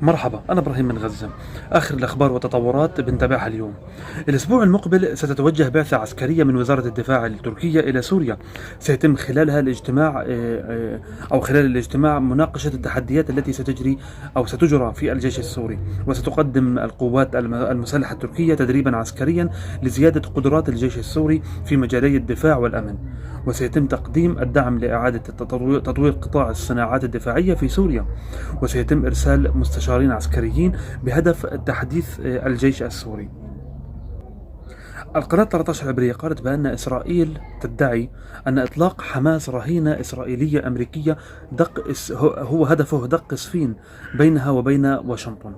مرحبا، أنا إبراهيم من غزة. آخر الأخبار والتطورات بنتابعها اليوم. الأسبوع المقبل ستتوجه بعثة عسكرية من وزارة الدفاع التركية إلى سوريا. سيتم خلالها الاجتماع أو خلال الاجتماع مناقشة التحديات التي ستجري أو ستجرى في الجيش السوري. وستقدم القوات المسلحة التركية تدريبا عسكريا لزيادة قدرات الجيش السوري في مجالي الدفاع والأمن. وسيتم تقديم الدعم لإعادة تطوير قطاع الصناعات الدفاعية في سوريا. وسيتم إرسال مستشارين عسكريين بهدف تحديث الجيش السوري. القناة 13 العبرية قالت بأن إسرائيل تدعي أن إطلاق حماس رهينة إسرائيلية أمريكية هو هدفه دق سفين بينها وبين واشنطن.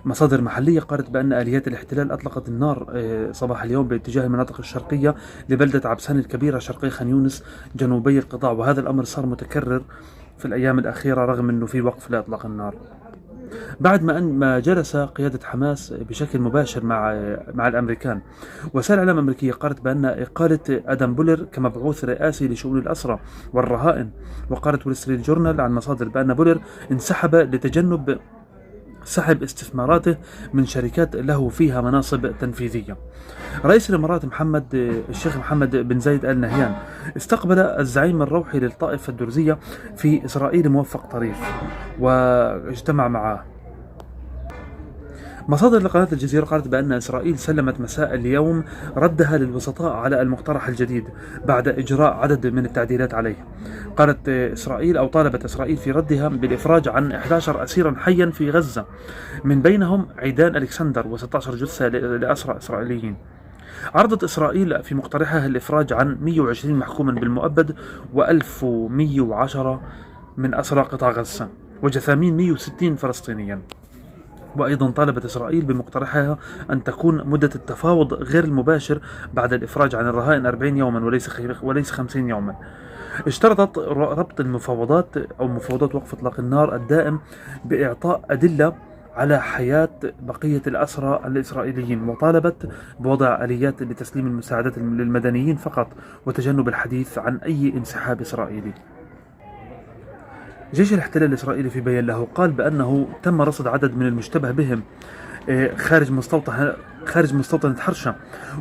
مصادر محلية قالت بأن آليات الاحتلال أطلقت النار صباح اليوم باتجاه المناطق الشرقية لبلدة عبسان الكبيرة شرقي خان يونس جنوبي القطاع، وهذا الأمر صار متكرر في الأيام الأخيرة رغم أنه في وقف لإطلاق النار. بعد ما جلس قيادة حماس بشكل مباشر مع الأمريكان. وسائل إعلام أمريكية قالت بأن إقالة آدم بولر كمبعوث رئاسي لشؤون الأسرى والرهائن. وقالت وول ستريت جورنال عن مصادر بأن بولر انسحب لتجنب سحب استثماراته من شركات له فيها مناصب تنفيذية. رئيس الإمارات الشيخ محمد بن زايد آل نهيان استقبل الزعيم الروحي للطائفة الدرزية في إسرائيل موفق طريف واجتمع معه. مصادر لقناة الجزيرة قالت بأن إسرائيل سلمت مساء اليوم ردها للوسطاء على المقترح الجديد بعد إجراء عدد من التعديلات عليه. قالت إسرائيل أو طالبت إسرائيل في ردها بالإفراج عن 11 أسيرا حيا في غزة، من بينهم عيدان ألكسندر و16 جثة لأسرى إسرائيليين. عرضت إسرائيل في مقترحها الإفراج عن 120 محكوما بالمؤبد و1110 من أسرى قطاع غزة وجثامين 160 فلسطينيا. وأيضا طالبت إسرائيل بمقترحها أن تكون مدة التفاوض غير المباشر بعد الإفراج عن الرهائن 40 يوما وليس 50 يوما. اشترطت ربط المفاوضات أو مفاوضات وقف إطلاق النار الدائم بإعطاء أدلة على حياة بقية الأسرى الإسرائيليين، وطالبت بوضع آليات لتسليم المساعدات للمدنيين فقط وتجنب الحديث عن أي انسحاب إسرائيلي. جيش الاحتلال الإسرائيلي في بيان له قال بأنه تم رصد عدد من المشتبه بهم خارج مستوطنة حرشة،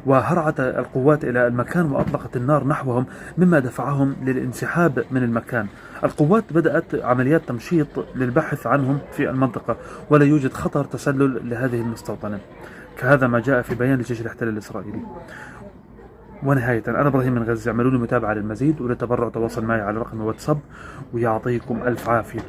وهرعت القوات إلى المكان وأطلقت النار نحوهم مما دفعهم للانسحاب من المكان. القوات بدأت عمليات تمشيط للبحث عنهم في المنطقة، ولا يوجد خطر تسلل لهذه المستوطنة. كهذا ما جاء في بيان لجيش الاحتلال الإسرائيلي. ونهاية، أنا إبراهيم من غزة. اعملوا لي متابعة للمزيد وللتبرع تواصل معي على رقم الواتساب، ويعطيكم ألف عافية.